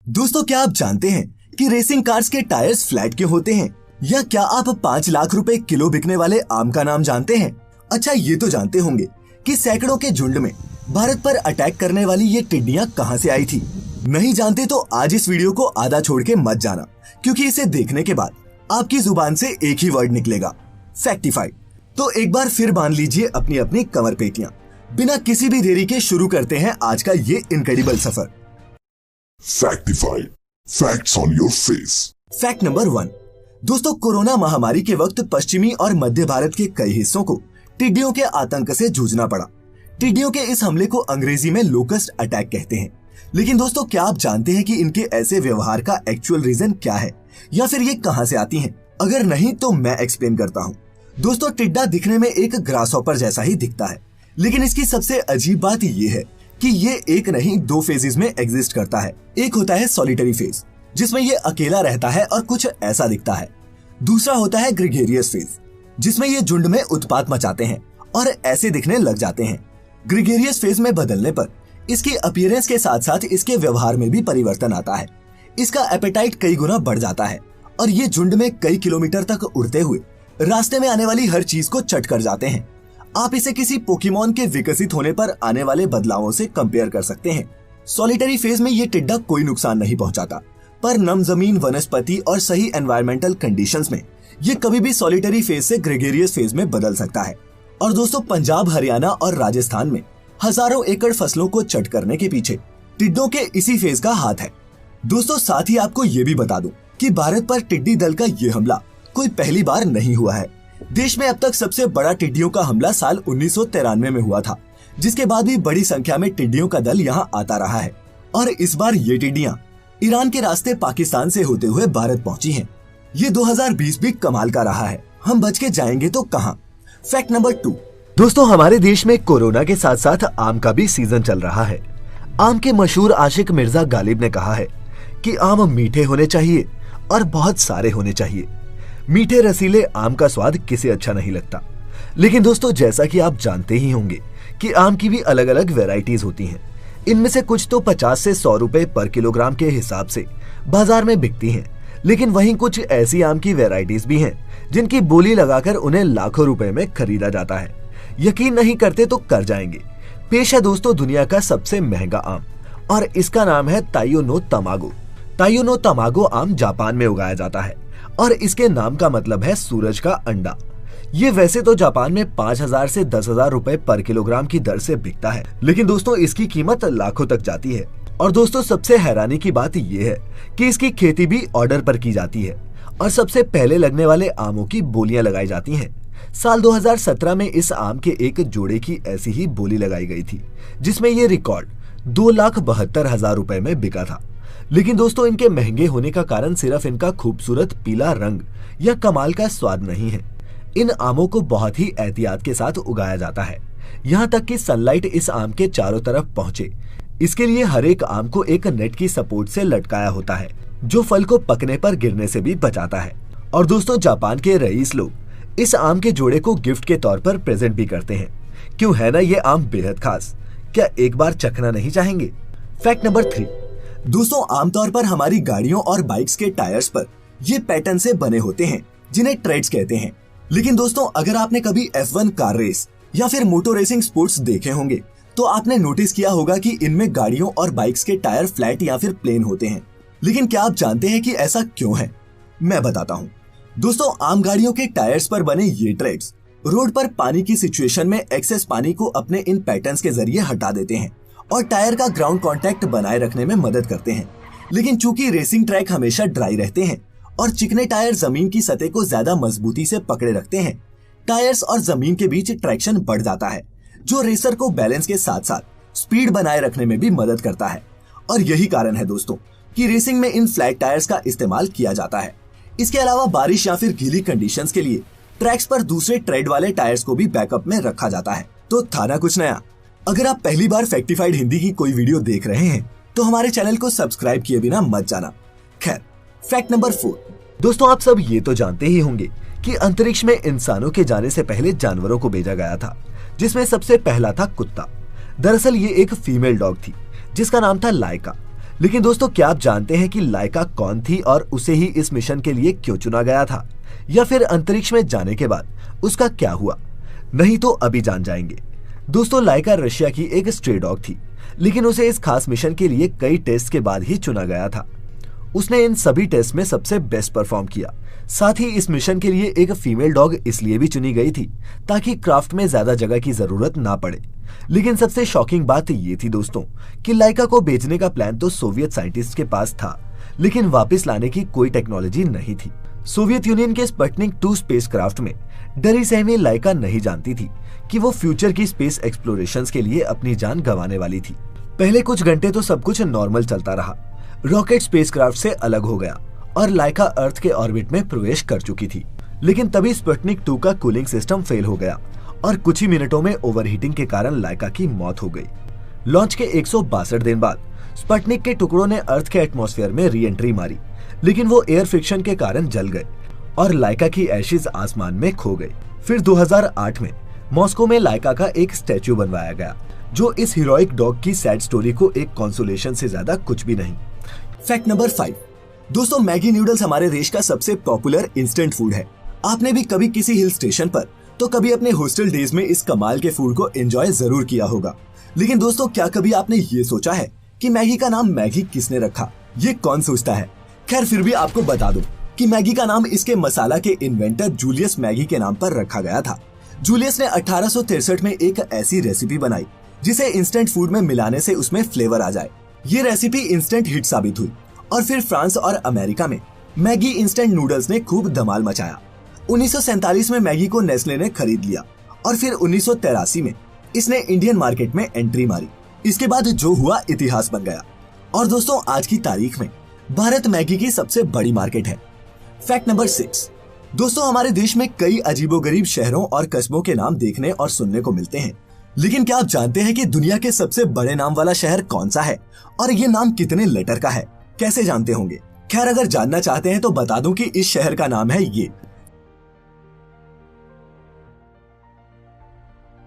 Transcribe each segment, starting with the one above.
दोस्तों, क्या आप जानते हैं कि रेसिंग कार्स के टायर्स फ्लैट क्यों होते हैं? या क्या आप 5 लाख रुपए किलो बिकने वाले आम का नाम जानते हैं? अच्छा, ये तो जानते होंगे कि सैकड़ों के झुंड में भारत पर अटैक करने वाली ये टिड्डियां कहां से आई थी। नहीं जानते तो आज इस वीडियो को आधा छोड़ के मत जाना, क्योंकि इसे देखने के बाद आपकी जुबान से एक ही वर्ड निकलेगा, फैक्टिफाइड। तो एक बार फिर बांध लीजिए अपनी अपनी कमर पेटियां। बिना किसी भी देरी के शुरू करते हैं आज का ये इनक्रेडिबल सफर। Factified, facts on your face. Fact number 1। दोस्तों, कोरोना महामारी के वक्त पश्चिमी और मध्य भारत के कई हिस्सों को टिड्डियों के आतंक से जूझना पड़ा। टिड्डियों के इस हमले को अंग्रेजी में लोकस्ट अटैक कहते हैं। लेकिन दोस्तों, क्या आप जानते हैं कि इनके ऐसे व्यवहार का एक्चुअल रीजन क्या है, या फिर ये कहां से आती हैं? अगर नहीं तो मैं एक्सप्लेन करता हूं। दोस्तों, टिड्डा दिखने में एक ग्रासहॉपर जैसा ही दिखता है, लेकिन इसकी सबसे अजीब बात ये है कि ये एक नहीं 2 फेजेस में एग्जिस्ट करता है। एक होता है सॉलिटरी फेज, जिसमें ये अकेला रहता है और कुछ ऐसा दिखता है। दूसरा होता है ग्रेगेरियस फेज, जिसमें ये झुंड में उत्पात मचाते हैं और ऐसे दिखने लग जाते हैं। ग्रेगेरियस फेज में बदलने पर इसकी अपीयरेंस के साथ साथ इसके व्यवहार में भी परिवर्तन आता है। इसका एपेटाइट कई गुना बढ़ जाता है और ये झुंड में कई किलोमीटर तक उड़ते हुए रास्ते में आने वाली हर चीज को चट कर जाते हैं। आप इसे किसी पोकेमॉन के विकसित होने पर आने वाले बदलावों से कंपेयर कर सकते हैं। सॉलिटरी फेज में ये टिड्डा कोई नुकसान नहीं पहुंचाता, पर नम जमीन, वनस्पति और सही एनवायरमेंटल कंडीशंस में ये कभी भी सॉलिटरी फेज से ग्रेगेरियस फेज में बदल सकता है। और दोस्तों, पंजाब, हरियाणा और राजस्थान में हजारों एकड़ फसलों को चट करने के पीछे टिड्डों के इसी फेज का हाथ है। दोस्तों, साथ ही आपको ये भी बता दूं कि भारत पर टिड्डी दल का ये हमला कोई पहली बार नहीं हुआ है। देश में अब तक सबसे बड़ा टिड्डियों का हमला साल 1993 में हुआ था, जिसके बाद भी बड़ी संख्या में टिड्डियों का दल यहाँ आता रहा है। और इस बार ये टिड्डियां ईरान के रास्ते पाकिस्तान से होते हुए भारत पहुंची हैं। ये 2020 भी कमाल का रहा है। हम बच के जाएंगे तो कहाँ? Fact number 2। दोस्तों, हमारे देश में कोरोना के साथ साथ आम का भी सीजन चल रहा है। आम के मशहूर आशिक मिर्जा गालिब ने कहा है कि आम मीठे होने चाहिए और बहुत सारे होने चाहिए। मीठे रसीले आम का स्वाद किसे अच्छा नहीं लगता। लेकिन दोस्तों, जैसा कि आप जानते ही होंगे कि आम की भी अलग अलग वैरायटीज होती हैं। इनमें से कुछ तो 50 से 100 रुपए पर किलोग्राम के हिसाब से बाजार में बिकती हैं, लेकिन वहीं कुछ ऐसी आम की वैरायटीज भी हैं जिनकी बोली लगाकर उन्हें लाखों रुपए में खरीदा जाता है। यकीन नहीं करते तो कर जाएंगे। पेश है दोस्तों दुनिया का सबसे महंगा आम, और इसका नाम है ताइयो नो तमागो। ताइयो नो तमागो आम जापान में उगाया जाता है और इसके नाम का मतलब है सूरज का अंडा। ये वैसे तो जापान में 5,000 से 10,000 रुपए पर किलोग्राम की दर से बिकता है, लेकिन दोस्तों इसकी कीमत लाखों तक जाती है। और दोस्तों, सबसे हैरानी की बात ये है कि इसकी खेती भी ऑर्डर पर की जाती है और सबसे पहले लगने वाले आमों की बोलियां लगाई जाती हैं। साल 2017 में इस आम के एक जोड़े की ऐसी ही बोली लगाई गई थी, जिसमें ये रिकॉर्ड 2,72,000 रुपए में बिका था। लेकिन दोस्तों, इनके महंगे होने का कारण सिर्फ इनका खूबसूरत पीला रंग या कमाल का स्वाद नहीं है। इन आमों को बहुत ही एहतियात के साथ उगाया जाता है, यहाँ तक कि सनलाइट इस आम के चारों तरफ पहुँचे। इसके लिए हर एक आम को एक नेट की सपोर्ट से लटकाया होता है, जो फल को पकने पर गिरने से भी बचाता है। और दोस्तों, जापान के रईस लोग इस आम के जोड़े को गिफ्ट के तौर पर प्रेजेंट भी करते हैं। क्यों है ना ये आम बेहद खास? क्या एक बार चखना नहीं चाहेंगे? Fact number 3। दोस्तों, आमतौर पर हमारी गाड़ियों और बाइक्स के टायर्स पर ये पैटर्न से बने होते हैं, जिन्हें ट्रेड्स कहते हैं। लेकिन दोस्तों, अगर आपने कभी F1 कार रेस या फिर मोटो रेसिंग स्पोर्ट्स देखे होंगे, तो आपने नोटिस किया होगा कि इनमें गाड़ियों और बाइक्स के टायर फ्लैट या फिर प्लेन होते हैं। लेकिन क्या आप जानते हैं कि ऐसा क्यों है? मैं बताता हूँ। दोस्तों, आम गाड़ियों के टायर्स पर बने ये ट्रेड्स रोड पर पानी की सिचुएशन में एक्सेस पानी को अपने इन पैटर्न्स के जरिए हटा देते हैं और टायर का ग्राउंड कांटेक्ट बनाए रखने में मदद करते हैं। लेकिन चूंकि रेसिंग ट्रैक हमेशा ड्राई रहते हैं और चिकने टायर जमीन की सतह को ज्यादा मजबूती से पकड़े रखते हैं, टायर्स और जमीन के बीच ट्रैक्शन बढ़ जाता है, जो रेसर को बैलेंस के साथ साथ स्पीड बनाए रखने में भी मदद करता है। और यही कारण है दोस्तों कि रेसिंग में इन फ्लैट टायर्स का इस्तेमाल किया जाता है। इसके अलावा बारिश या फिर गीली कंडीशंस के लिए ट्रैक्स पर दूसरे ट्रेड वाले टायर्स को भी बैकअप में रखा जाता है। तो था ना कुछ नया? अगर आप पहली बार फैक्टिफाइड हिंदी की कोई वीडियो देख रहे हैं तो हमारे चैनल को सब्सक्राइब किए बिना मत जाना। खैर, फैक्ट नंबर 4। दोस्तों, आप सब ये तो जानते ही होंगे कि अंतरिक्ष में इंसानों के जाने से पहले जानवरों को भेजा गया था, जिसमें सबसे पहला था कुत्ता। दरअसल ये एक फीमेल डॉग थी जिसका नाम था लाइका। लेकिन दोस्तों, क्या आप जानते हैं कि लाइका कौन थी और उसे ही इस मिशन के लिए क्यों चुना गया था, या फिर अंतरिक्ष में जाने के बाद उसका क्या हुआ? नहीं तो अभी जान जाएंगे। दोस्तों, लाइका रशिया की एक स्ट्रे डॉग थी, लेकिन उसे इस खास मिशन के लिए कई टेस्ट के बाद ही चुना गया था। उसने इन सभी टेस्ट में सबसे बेस्ट परफॉर्म किया। साथ ही इस मिशन के लिए एक फीमेल डॉग इसलिए भी चुनी गई थी ताकि क्राफ्ट में ज्यादा जगह की जरूरत ना पड़े। लेकिन सबसे शॉकिंग बात ये थी दोस्तों कि लाइका को बेचने का प्लान तो सोवियत साइंटिस्ट के पास था, लेकिन वापस लाने की कोई टेक्नोलॉजी नहीं थी। सोवियत यूनियन के स्पुतनिक 2 स्पेसक्राफ्ट में डरी सहमी लाइका नहीं जानती थी कि वो फ्यूचर की स्पेस एक्सप्लोरेशंस के लिए अपनी जान गंवाने वाली थी। पहले कुछ घंटे तो सब कुछ नॉर्मल चलता रहा। रॉकेट स्पेसक्राफ्ट से अलग हो गया और लाइका अर्थ के ऑर्बिट में प्रवेश कर चुकी थी। लेकिन तभी स्पुतनिक 2 का कूलिंग सिस्टम फेल हो गया और कुछ ही मिनटों में ओवरहीटिंग के कारण लाइका की मौत हो गई। लॉन्च के 162 दिन बाद स्पुतनिक के टुकड़ों ने अर्थ के एटमॉस्फेयर में री एंट्री मारी, लेकिन वो एयर फ्रिक्शन के कारण जल गए और लाइका की एशेज आसमान में खो गई। फिर 2008 में मॉस्को में लाइका का एक स्टैच्यू बनवाया गया, जो इस हीरोइक डॉग की सैड स्टोरी को एक कंसोलेशन से ज्यादा कुछ भी नहीं। Fact number 5। दोस्तों, मैगी नूडल्स हमारे देश का सबसे पॉपुलर इंस्टेंट फूड है। आपने भी कभी किसी हिल स्टेशन पर तो कभी अपने हॉस्टल डेज में इस कमाल के फूड को एंजॉय जरूर किया होगा। लेकिन दोस्तों, क्या कभी आपने ये सोचा है कि मैगी का नाम मैगी किसने रखा? ये कौन सोचता है? खैर, फिर भी आपको बता दूं कि मैगी का नाम इसके मसाला के इन्वेंटर जूलियस मैगी के नाम पर रखा गया था। जूलियस ने 1863 में एक ऐसी रेसिपी बनाई जिसे इंस्टेंट फूड में मिलाने से उसमें फ्लेवर आ जाए। ये रेसिपी इंस्टेंट हिट साबित हुई और फिर फ्रांस और अमेरिका में मैगी इंस्टेंट नूडल्स ने खूब धमाल मचाया। 1947 में मैगी को नेस्ले ने खरीद लिया और फिर 1983 में इसने इंडियन मार्केट में एंट्री मारी। इसके बाद जो हुआ इतिहास बन गया। और दोस्तों, आज की तारीख में भारत मैगी की सबसे बड़ी मार्केट है। Fact number 6। दोस्तों, हमारे देश में कई अजीबोगरीब शहरों और कस्बों के नाम देखने और सुनने को मिलते हैं। लेकिन क्या आप जानते हैं कि दुनिया के सबसे बड़े नाम वाला शहर कौन सा है और ये नाम कितने लेटर का है? कैसे जानते होंगे? खैर, अगर जानना चाहते हैं तो बता दूं कि इस शहर का नाम है ये।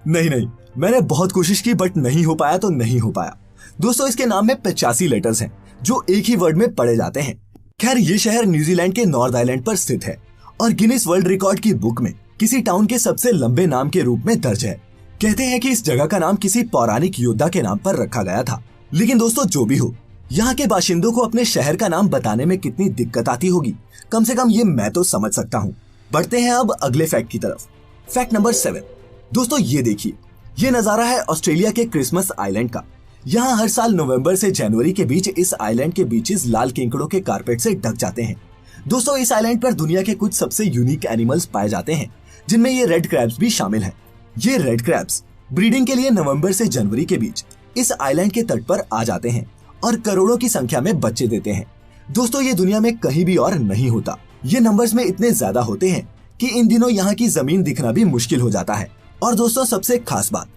नहीं, मैंने बहुत कोशिश की बट नहीं हो पाया तो नहीं हो पाया। दोस्तों, इसके नाम में 85 लेटर्स हैं जो एक ही वर्ड में पढ़े जाते हैं। खैर, ये शहर न्यूजीलैंड के नॉर्थ आइलैंड पर स्थित है और गिनीज वर्ल्ड रिकॉर्ड की बुक में किसी टाउन के सबसे लंबे नाम के रूप में दर्ज है। कहते हैं कि इस जगह का नाम किसी पौराणिक योद्धा के नाम पर रखा गया था। लेकिन दोस्तों, जो भी हो, यहाँ के बाशिंदों को अपने शहर का नाम बताने में कितनी दिक्कत आती होगी, कम से कम ये मैं तो समझ सकता हूँ। बढ़ते हैं अब अगले फैक्ट की तरफ। Fact number 7। दोस्तों, ये देखिए, ये नजारा है ऑस्ट्रेलिया के क्रिसमस आइलैंड का। यहाँ हर साल नवंबर से जनवरी के बीच इस आइलैंड के बीचेस लाल केकड़ों के कारपेट से ढक जाते हैं। दोस्तों, इस आइलैंड पर दुनिया के कुछ सबसे यूनिक एनिमल्स पाए जाते हैं, जिनमें ये रेड क्रैब्स भी शामिल हैं। ये रेड क्रैब्स ब्रीडिंग के लिए नवंबर से जनवरी के बीच इस आइलैंड के तट पर आ जाते हैं और करोड़ों की संख्या में बच्चे देते हैं। दोस्तों, ये दुनिया में कहीं भी और नहीं होता। ये नंबर्स में इतने ज्यादा होते हैं कि इन दिनों यहाँ की जमीन दिखना भी मुश्किल हो जाता है। और दोस्तों, सबसे खास बात,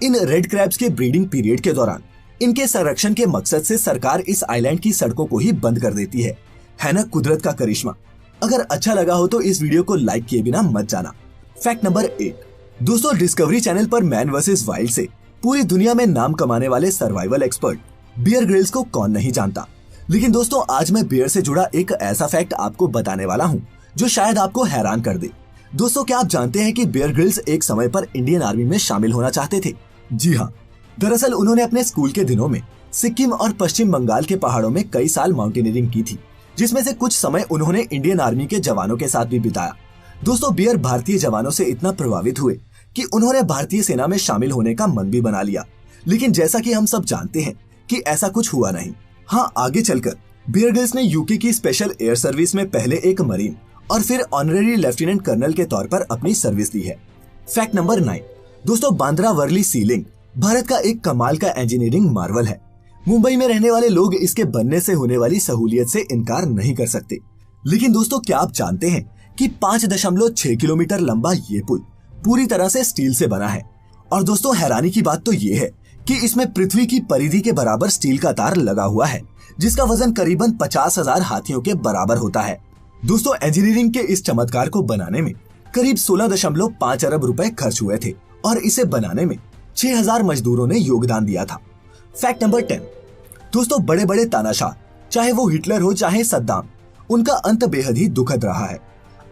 इन रेड क्रैब्स के ब्रीडिंग पीरियड के दौरान इनके संरक्षण के मकसद से सरकार इस आइलैंड की सड़कों को ही बंद कर देती है ना कुदरत का करिश्मा। अगर अच्छा लगा हो तो इस वीडियो को लाइक किए बिना मत जाना। Fact number 8। दोस्तों, डिस्कवरी चैनल पर मैन वर्सेस वाइल्ड से पूरी दुनिया में नाम कमाने वाले सर्वाइवल एक्सपर्ट बियर ग्रिल्स को कौन नहीं जानता। लेकिन दोस्तों, आज मैं बियर से जुड़ा एक ऐसा फैक्ट आपको बताने वाला हूँ जो शायद आपको हैरान कर दे। दोस्तों, क्या आप जानते हैं कि बियर ग्रिल्स एक समय पर इंडियन आर्मी में शामिल होना चाहते थे? जी हाँ, दरअसल उन्होंने अपने स्कूल के दिनों में सिक्किम और पश्चिम बंगाल के पहाड़ों में कई साल माउंटेनियरिंग की थी, जिसमें से कुछ समय उन्होंने इंडियन आर्मी के जवानों के साथ भी बिताया। दोस्तों, बियर भारतीय जवानों से इतना प्रभावित हुए कि उन्होंने भारतीय सेना में शामिल होने का मन भी बना लिया। लेकिन जैसा कि हम सब जानते हैं कि ऐसा कुछ हुआ नहीं। हाँ, आगे चलकर बियर ग्रिल्स ने यूके की स्पेशल एयर सर्विस में पहले एक मरीन और फिर ऑनरेरी लेफ्टिनेंट कर्नल के तौर पर अपनी सर्विस दी है। Fact number 9। दोस्तों, बांद्रा वर्ली सी लिंक भारत का एक कमाल का इंजीनियरिंग मार्वल है। मुंबई में रहने वाले लोग इसके बनने से होने वाली सहूलियत से इनकार नहीं कर सकते। लेकिन दोस्तों, क्या आप जानते हैं कि 5.6 किलोमीटर लंबा ये पुल पूरी तरह से स्टील से बना है। और दोस्तों, हैरानी की बात तो ये है कि इसमें पृथ्वी की परिधि के बराबर स्टील का तार लगा हुआ है, जिसका वजन करीबन 50,000 हाथियों के बराबर होता है। दोस्तों, इंजीनियरिंग के इस चमत्कार को बनाने में करीब 16.5 अरब रुपए खर्च हुए थे और इसे बनाने में 6,000 मजदूरों ने योगदान दिया था। Fact number 10। दोस्तों बड़े बड़े तानाशाह, चाहे वो हिटलर हो चाहे सद्दाम, उनका अंत बेहद ही दुखद रहा है।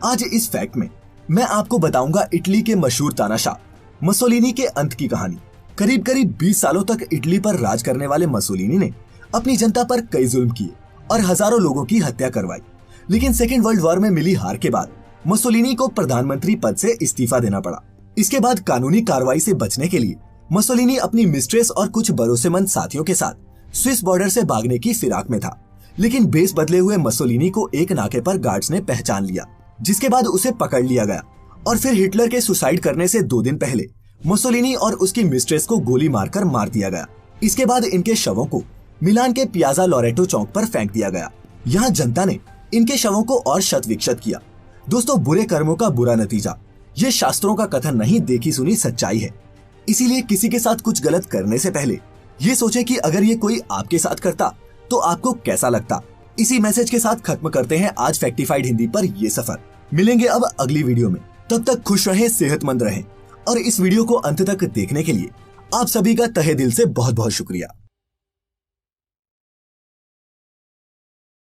आज इस फैक्ट में मैं आपको बताऊंगा इटली के मशहूर तानाशाह मसोलिनी के अंत की कहानी। करीब करीब 20 सालों तक इटली पर राज करने वाले मसोलिनी ने अपनी जनता पर कई जुल्म किए और हजारों लोगों की हत्या करवाई। लेकिन सेकेंड वर्ल्ड वॉर में मिली हार के बाद मसोलिनी को प्रधानमंत्री पद से इस्तीफा देना पड़ा। इसके बाद कानूनी कार्रवाई से बचने के लिए मसोलिनी अपनी मिस्ट्रेस और कुछ भरोसेमंद साथियों के साथ स्विस बॉर्डर से भागने की फिराक में था। लेकिन बेस बदले हुए मसोलिनी को एक नाके पर गार्ड्स ने पहचान लिया, जिसके बाद उसे पकड़ लिया गया और फिर हिटलर के सुसाइड करने से 2 दिन पहले मसोलिनी और उसकी मिस्ट्रेस को गोली मारकर मार दिया गया। इसके बाद इनके शवों को मिलान के पियाजा लोरेटो चौक पर फेंक दिया गया। यहाँ जनता ने इनके शवों को और शत विक्षत किया। दोस्तों बुरे कर्मों का बुरा नतीजा, ये शास्त्रों का कथन नहीं, देखी सुनी सच्चाई है। इसीलिए किसी के साथ कुछ गलत करने से पहले ये सोचे कि अगर ये कोई आपके साथ करता तो आपको कैसा लगता। इसी मैसेज के साथ खत्म करते हैं आज फैक्टिफाइड हिंदी पर ये सफर। मिलेंगे अब अगली वीडियो में, तब तक खुश रहें, सेहतमंद रहें और इस वीडियो को अंत तक देखने के लिए आप सभी का तहे दिल से बहुत बहुत शुक्रिया।